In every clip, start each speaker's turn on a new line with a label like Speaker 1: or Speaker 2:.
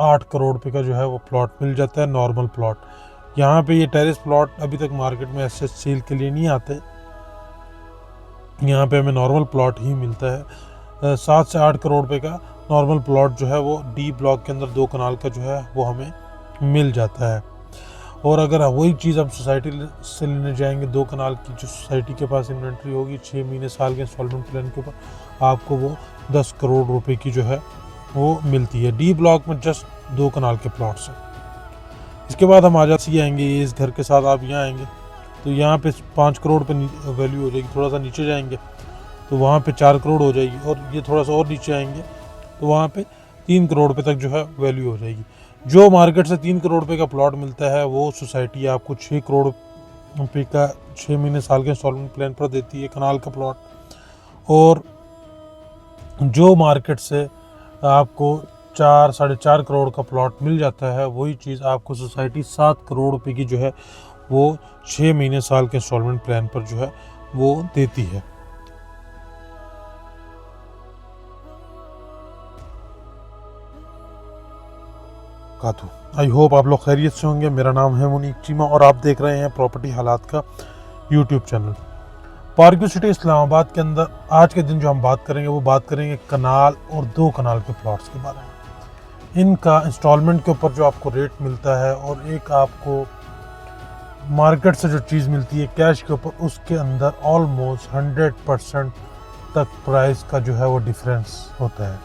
Speaker 1: 8 करोड़ रुपए का जो है वो प्लॉट मिल जाता है, नॉर्मल प्लॉट। यहाँ पे ये टेरेस प्लॉट अभी तक मार्केट में ऐसे सेल के लिए नहीं आते, यहाँ पे हमें नॉर्मल प्लॉट ही मिलता है। 7 से 8 करोड़ रुपए का नॉर्मल प्लॉट जो है वो डी ब्लॉक के अंदर 2 कनाल का जो है वो हमें मिल जाता है। और अगर वही चीज़ हम सोसाइटी से लेने जाएंगे, 2 कनाल की जो सोसाइटी के पास इन्वेंट्री होगी 6 महीने साल के इंस्टॉलमेंट प्लान के ऊपर, आपको वो 10 करोड़ रुपए की जो है वो मिलती है डी ब्लॉक में जस्ट 2 कनाल के प्लॉट से। इसके बाद हम आ जाते आएंगे, इस घर के साथ आप यहाँ आएंगे तो यहाँ पे 5 करोड़ पे वैल्यू हो जाएगी। थोड़ा सा नीचे जाएंगे तो वहाँ पे 4 करोड़ हो जाएगी, और ये थोड़ा सा और नीचे आएंगे तो वहाँ पे 3 करोड़ रुपए तक जो है वैल्यू हो जाएगी। जो मार्केट से 3 करोड़ रुपए का प्लॉट मिलता है वो सोसाइटी आपको 6 करोड़ रुपए का 6 महीने साल के इंस्टॉलमेंट प्लान पर देती है, कनाल का प्लॉट। और जो मार्केट से आपको 4 साढ़े 4 करोड़ का प्लॉट मिल जाता है, वही चीज़ आपको सोसाइटी 7 करोड़ रुपए की जो है वो 6 महीने साल के इंस्टॉलमेंट प्लान पर जो है वो देती है। आई होप आप लोग खैरियत से होंगे। मेरा नाम है मुनीक चीमा और आप देख रहे हैं प्रॉपर्टी हालात का YouTube channel. Park city Islamabad के अंदर आज के दिन जो हम बात करेंगे वो बात करेंगे कनाल और 2 कनाल के प्लॉट्स के बारे में। इनका इंस्टॉलमेंट के ऊपर जो आपको रेट मिलता है और एक आपको मार्केट से जो चीज़ मिलती है कैश के ऊपर, उसके अंदर ऑलमोस्ट 100% तक प्राइस का जो है वो डिफरेंस होता है।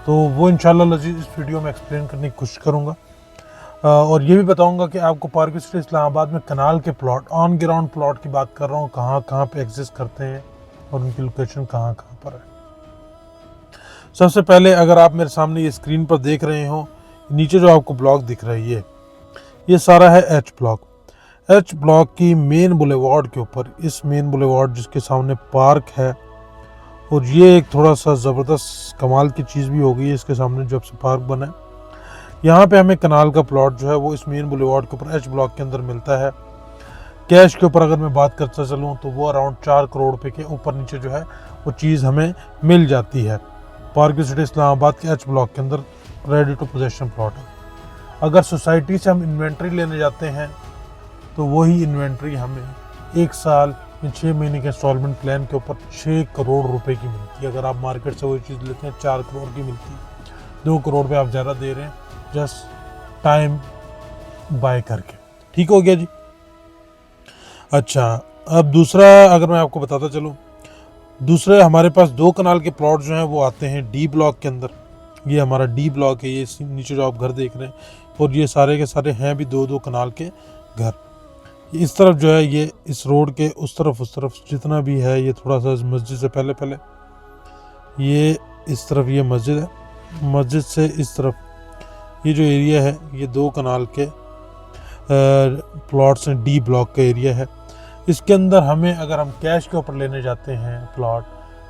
Speaker 1: तो वो इंशाल्लाह लजीज इस वीडियो में एक्सप्लेन करने की कोशिश करूँगा, और ये भी बताऊँगा कि आपको पार्क स्ट्रीट इस्लामाबाद में कनाल के प्लॉट, ऑन ग्राउंड प्लॉट की बात कर रहा हूँ, कहाँ कहाँ पे एग्जिस्ट करते हैं और उनकी लोकेशन कहाँ कहाँ पर है। सबसे पहले अगर आप मेरे सामने ये स्क्रीन पर देख रहे हो, नीचे जो आपको ब्लॉक दिख रहा है ये सारा है एच ब्लॉक। एच ब्लॉक की मेन बुलेवार्ड के ऊपर, इस मेन बुलेवार्ड जिसके सामने पार्क है, और ये एक थोड़ा सा ज़बरदस्त कमाल की चीज़ भी हो गई है इसके सामने जब से पार्क बना है। यहाँ पे हमें कनाल का प्लॉट जो है वो इस मेन बुलेवार्ड के ऊपर एच ब्लॉक के अंदर मिलता है। कैश के ऊपर अगर मैं बात करता चलूँ तो वो अराउंड 4 करोड़ रुपए के ऊपर नीचे जो है वो चीज़ हमें मिल जाती है। पार्क सिटी इस्लामाबाद के एच ब्लॉक के अंदर रेडी टू पोजेशन प्लॉट है। अगर सोसाइटी से हम इन्वेंट्री लेने जाते हैं तो वही इन्वेंट्री हमें 1 साल 6 महीने के इंस्टॉलमेंट प्लान के ऊपर 6 करोड़ रुपए की मिलती है। अगर आप मार्केट से वही चीज़ लेते हैं 4 करोड़ की मिलती है। 2 करोड़ पे आप ज़्यादा दे रहे हैं जस्ट टाइम बाय करके। ठीक हो गया जी। अच्छा, अब दूसरा अगर मैं आपको बताता चलूँ, दूसरे हमारे पास 2 कनाल के प्लॉट जो हैं वो आते हैं डी ब्लॉक के अंदर। ये हमारा डी ब्लॉक है, ये नीचे जो आप घर देख रहे हैं, और ये सारे के सारे हैं भी 2-2 कनाल के घर। इस तरफ जो है ये इस रोड के उस तरफ जितना भी है, ये थोड़ा सा मस्जिद से पहले ये इस तरफ ये मस्जिद है, मस्जिद से इस तरफ ये जो एरिया है ये 2 कनाल के प्लॉट्स हैं, डी ब्लॉक का एरिया है। इसके अंदर हमें अगर हम कैश के ऊपर लेने जाते हैं प्लॉट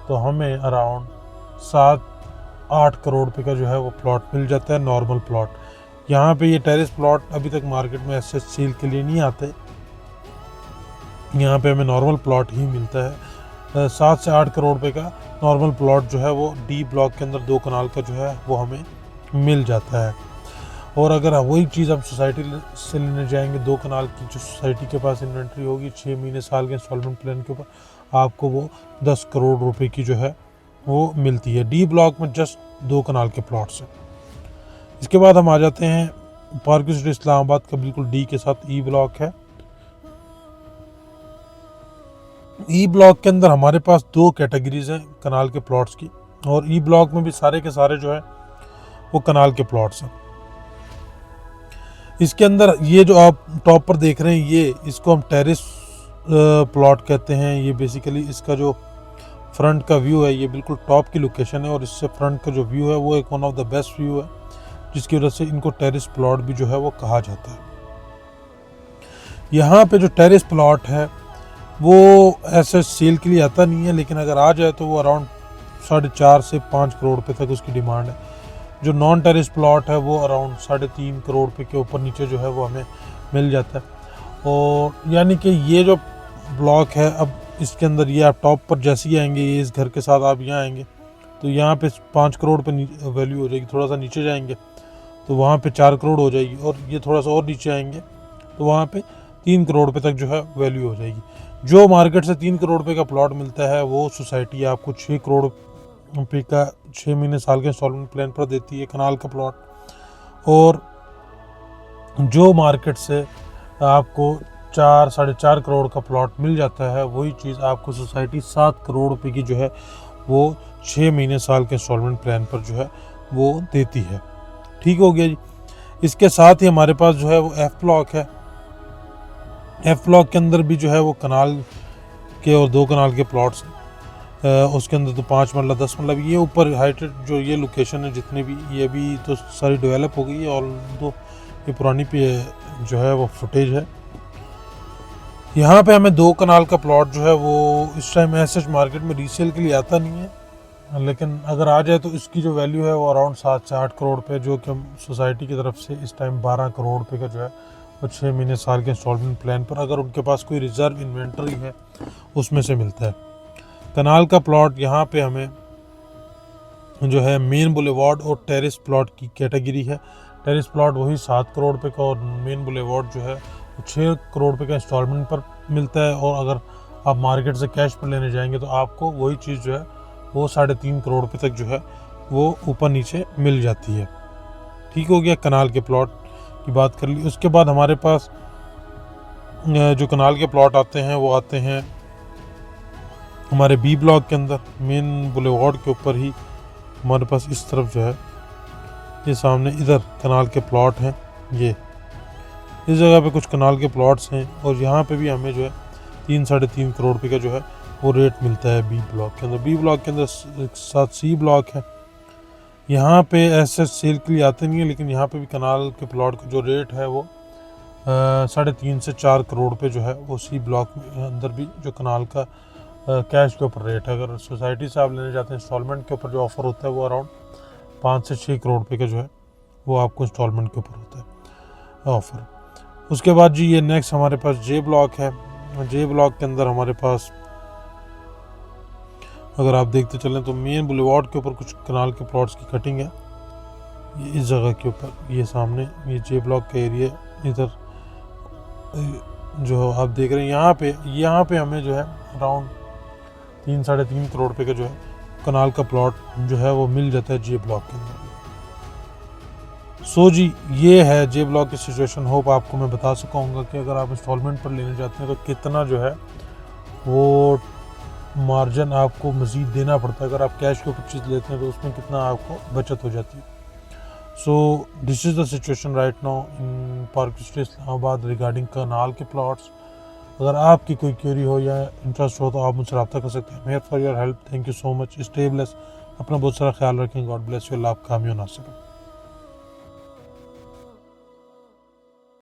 Speaker 1: तो हमें अराउंड 7-8 करोड़ रुपए का जो है वो प्लॉट मिल जाता है, नॉर्मल प्लॉट। यहाँ पे ये टेरेस प्लॉट अभी तक मार्केट में ऐसे सेल के लिए नहीं आते, यहाँ पे हमें नॉर्मल प्लॉट ही मिलता है। 7 से 8 करोड़ रुपए का नॉर्मल प्लॉट जो है वो डी ब्लॉक के अंदर 2 कनाल का जो है वो हमें मिल जाता है। और अगर वही चीज़ हम सोसाइटी से लेने जाएंगे, 2 कनाल की जो सोसाइटी के पास इन्वेंट्री होगी 6 महीने साल के इंस्टॉलमेंट प्लान के ऊपर, आपको वो 10 करोड़ रुपए की जो है वो मिलती है डी ब्लॉक में जस्ट 2 कनाल के प्लॉट से। इसके बाद हम आ जाते हैं पार्क सिटी इस्लामाबाद का बिल्कुल डी के साथ ई ब्लॉक है। ई ब्लॉक के अंदर हमारे पास 2 कैटेगरीज हैं कनाल के प्लॉट्स की, और ई ब्लॉक में भी सारे के सारे जो है वो कनाल के प्लॉट्स हैं। इसके अंदर ये जो आप टॉप पर देख रहे हैं, ये इसको हम टेरेस प्लॉट कहते हैं। ये बेसिकली इसका जो फ्रंट का व्यू है ये बिल्कुल टॉप की लोकेशन है, और इससे फ्रंट का जो व्यू है वो एक one of the best view है, जिसकी वजह से इनको टेरेस प्लॉट भी जो है वो कहा जाता है। यहाँ पे जो टेरेस प्लॉट है वो ऐसे सेल के लिए आता नहीं है, लेकिन अगर आ जाए तो वो अराउंड 4.5 से 5 करोड़ रुपए तक उसकी डिमांड है। जो नॉन टेरेस प्लॉट है वो अराउंड 3.5 करोड़ रुपए के ऊपर नीचे जो है वो हमें मिल जाता है। और यानी कि ये जो ब्लॉक है, अब इसके अंदर ये आप टॉप पर जैसे ही आएंगे, ये इस घर के साथ आप यहाँ आएंगे तो यहाँ पे 5 करोड़ पे वैल्यू हो जाएगी। थोड़ा सा नीचे जाएंगे तो वहाँ पे 4 करोड़ हो जाएगी, और ये थोड़ा सा और नीचे आएंगे तो वहाँ पे 3 करोड़ रुपये तक जो है वैल्यू हो जाएगी। जो मार्केट से 3 करोड़ रुपये का प्लॉट मिलता है वो सोसाइटी आपको 6 करोड़ रुपये का 6 महीने साल के इंस्टॉलमेंट प्लान पर देती है कनाल का प्लॉट। और जो मार्केट से आपको 4-4.5 करोड़ का प्लॉट मिल जाता है वही चीज़ आपको सोसाइटी 7 करोड़ रुपये की जो है वो 6 महीने साल के इंस्टॉलमेंट प्लान पर जो है वो देती है। ठीक हो गया जी। इसके साथ ही हमारे पास जो है वो एफ ब्लॉक है। एफ ब्लॉक के अंदर भी जो है वो कनाल के और 2 कनाल के प्लॉट्स हैं। उसके अंदर तो 5 मरला 10 मरला ये ऊपर हाइटेड जो ये लोकेशन है जितने भी ये भी तो सारी डेवलप हो गई है, और तो ये पुरानी पे जो है वो फुटेज है। यहाँ पे हमें 2 कनाल का प्लॉट जो है वो इस टाइम ऐसे मार्केट में रीसेल के लिए आता नहीं है, लेकिन अगर आ जाए तो इसकी जो वैल्यू है वो अराउंड 7 से 8 करोड़ पे, जो कि सोसाइटी की तरफ से इस टाइम 12 करोड़ रुपये का जो है वो 6 महीने साल के इंस्टॉलमेंट प्लान पर, अगर उनके पास कोई रिजर्व इन्वेंटरी है उसमें से मिलता है। कनाल का प्लॉट यहाँ पे हमें जो है मेन बुलेवार्ड और टेरेस प्लॉट की कैटेगरी है। टेरेस प्लॉट वही 7 करोड़ रुपये का, और मेन बुलेवार्ड जो है 6 करोड़ रुपये का इंस्टॉलमेंट पर मिलता है। और अगर आप मार्केट से कैश पर लेने जाएंगे तो आपको वही चीज़ जो है वो 3.5 करोड़ रुपये तक जो है वो ऊपर नीचे मिल जाती है। ठीक हो गया, कनाल के प्लॉट की बात कर ली। उसके बाद हमारे पास जो कनाल के प्लॉट आते हैं वो आते हैं हमारे बी ब्लॉक के अंदर। मेन बुलेवार्ड के ऊपर ही हमारे पास इस तरफ जो है ये सामने इधर कनाल के प्लॉट हैं। ये इस जगह पे कुछ कनाल के प्लॉट्स हैं, और यहाँ पे भी हमें जो है 3-3.5 करोड़ रुपये का जो है वो रेट मिलता है बी ब्लॉक के अंदर। बी ब्लॉक के अंदर साथ सी ब्लॉक है। यहाँ पे ऐसे सेल के लिए आते नहीं है, लेकिन यहाँ पे भी कनाल के प्लॉट का जो रेट है वो 3.5 से 4 करोड़ रुपये जो है वो सी ब्लॉक में अंदर भी जो कनाल का कैश के ऊपर रेट है। अगर सोसाइटी से आप लेने जाते हैं इंस्टॉलमेंट के ऊपर जो ऑफ़र होता है वो अराउंड 5 से 6 करोड़ रुपये का जो है वो आपको इंस्टॉलमेंट के ऊपर होता है ऑफ़र। उसके बाद जी ये नेक्स्ट हमारे पास जे ब्लॉक है। जे ब्लॉक के अंदर हमारे पास अगर आप देखते चलें तो मेन बुलेवार्ड के ऊपर कुछ कनाल के प्लॉट्स की कटिंग है। ये इस जगह के ऊपर ये सामने ये जे ब्लॉक का एरिया इधर जो आप देख रहे हैं, यहाँ पे हमें जो है अराउंड 3-3.5 करोड़ रुपये का जो है कनाल का प्लॉट जो है वो मिल जाता है जे ब्लॉक के अंदर। सो जी ये है जे ब्लॉक की सिचुएशन। होप आपको मैं बता सकूँगा कि अगर आप इंस्टॉलमेंट पर लेने जाते हैं तो कितना जो है वो मार्जिन आपको मज़ीद देना पड़ता है। अगर आप कैश के ऊपर चीज़ लेते हैं तो उसमें कितना आपको बचत हो जाती है। So this is the situation right now in Park Street Islamabad regarding kanal के प्लॉट्स। अगर आपकी कोई क्वेरी हो या इंटरेस्ट हो तो आप मुझसे रब्ता कर सकते हैं। Mayor for your help, thank you so much. Stay bless, अपना बहुत सारा ख्याल रखें। God bless you. अल्लाह आप कामयाब ना सकें।